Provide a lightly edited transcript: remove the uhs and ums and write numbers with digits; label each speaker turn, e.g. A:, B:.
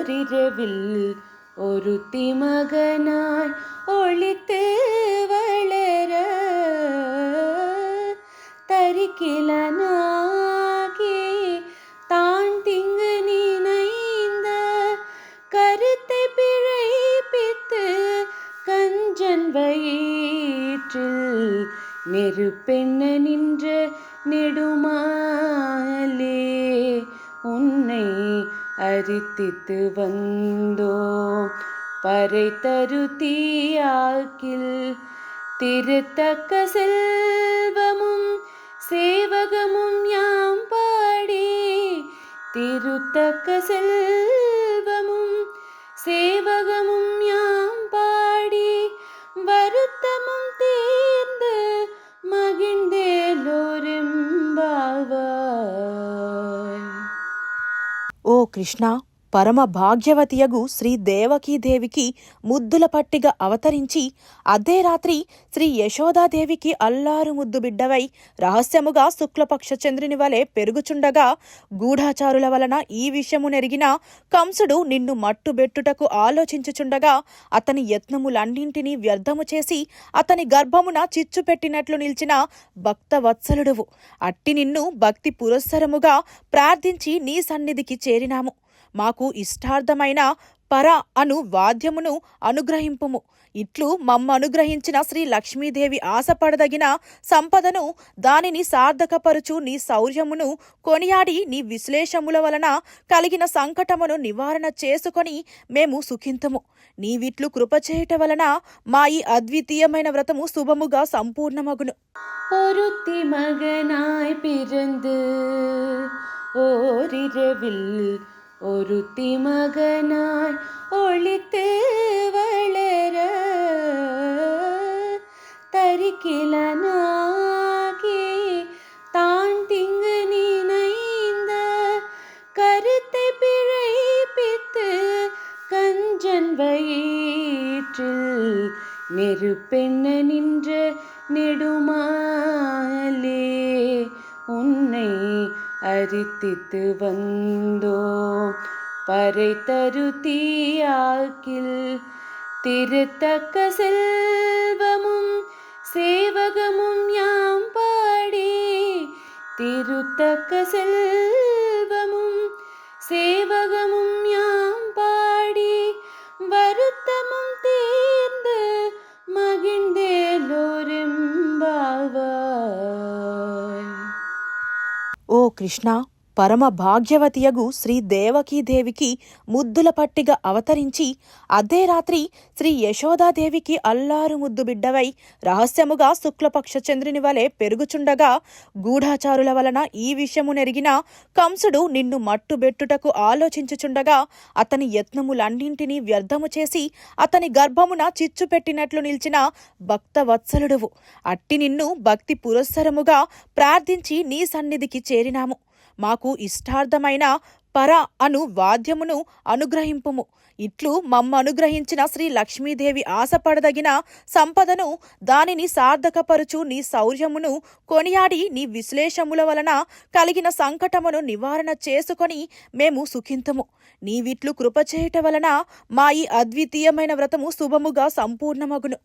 A: ஓரிரவில் ஒருத்தி மகனாய் ஒளித்து வளர தரிக்கிலனாகி தான் திங்கு நினைந்த கருத்தை பிழைப்பித்து கஞ்சன் வயிற்றில் நெருப்பெண்ண நின்ற நெடுமாலே உன்னை அரித்தித்து வந்தோம் பறை தரு தீயாக்கில் திருத்தக்க செல்வமும் சேவகமும் யாம் பாடி திருத்தக்க செல்வமும் சேவகமும் யாம் பாடி வருத்தமும் தீர்ந்து மகிழ்ந்தேலோரெம்பாவாய்.
B: ఓ కృష్ణ, పరమ భాగ్యవతియగు శ్రీ దేవకీదేవికి ముద్దుల పట్టిగా అవతరించి అదే రాత్రి శ్రీ యశోదాదేవికి అల్లారు ముద్దు బిడ్డవై రహస్యముగా శుక్లపక్ష చంద్రుని వలె పెరుగుచుండగా గూఢాచారుల వలన ఈ విషయము నెరిగిన కంసుడు నిన్ను మట్టుబెట్టుటకు ఆలోచించుచుండగా అతని యత్నములన్నింటినీ వ్యర్థము చేసి అతని గర్భమున చిచ్చు పెట్టినట్లు నిలిచిన భక్తవత్సలుడువు. అట్టి నిన్ను భక్తి పురస్సరముగా ప్రార్థించి నీ సన్నిధికి చేరినాము. మాకు ఇష్టార్థమైన పర అను వాద్యమును అనుగ్రహింపుము. ఇట్లు మమ్మ అనుగ్రహించిన శ్రీ లక్ష్మీదేవి ఆశపడదగిన సంపదను దానిని సార్థకపరుచు నీ శౌర్యమును కొనియాడి నీ విశ్లేషముల వలన కలిగిన సంకటమును నివారణ చేసుకొని మేము సుఖింతము. నీవిట్లు కృపచేయుట వలన మా ఈ అద్వితీయమైన వ్రతము శుభముగా సంపూర్ణమగును.
A: ஒருத்தி மகனாய் பிறந்து ஓரிரவில் ஒருத்தி மகனாய் ஒளித்து வளர தரிக்கிலனாகி தான் திங்கு நினைந்த கருத்தை பிழைப்பித்து கஞ்சன் வயிற்றில் நெருப்பெண்ண நின்ற நெடுமாலே உன்னை அரித்தித்து வந்தோம் பறை தரு தீயாக்கில் திருத்தக்க செல்வமும் சேவகமும் யாம் பாடி திருத்தக்க செல்வமும் சேவகமும் யாம் பாடி வருத்தமும் தீர்ந்து మగిழ்ந்தేలోరెంబావాయ్.
B: ఓ కృష్ణ, పరమ భాగ్యవతియగు శ్రీ దేవకీదేవికి ముద్దుల పట్టిగా అవతరించి అదే రాత్రి శ్రీ యశోదాదేవికి అల్లారు ముద్దు బిడ్డవై రహస్యముగా శుక్లపక్ష చంద్రుని వలె పెరుగుచుండగా గూఢాచారుల వలన ఈ విషయము నెరిగిన కంసుడు నిన్ను మట్టుబెట్టుటకు ఆలోచించుచుండగా అతని యత్నములన్నింటినీ వ్యర్థము చేసి అతని గర్భమున చిచ్చు పెట్టినట్లు నిలిచిన భక్తవత్సలుడువు. అట్టి నిన్ను భక్తి పురస్సరముగా ప్రార్థించి నీ సన్నిధికి చేరినాము. మాకు ఇష్టార్థమైన పర అను వాద్యమును అనుగ్రహింపుము. ఇట్లు మమ్మ అనుగ్రహించిన శ్రీ లక్ష్మీదేవి ఆశపడదగిన సంపదను దానిని సార్థకపరుచు నీ శౌర్యమును కొనియాడి నీ విశ్లేషముల వలన కలిగిన సంకటమును నివారణ చేసుకొని మేము సుఖింతము. నీవిట్లు కృపచేయుట వలన మా ఈ అద్వితీయమైన వ్రతము శుభముగా సంపూర్ణమగును.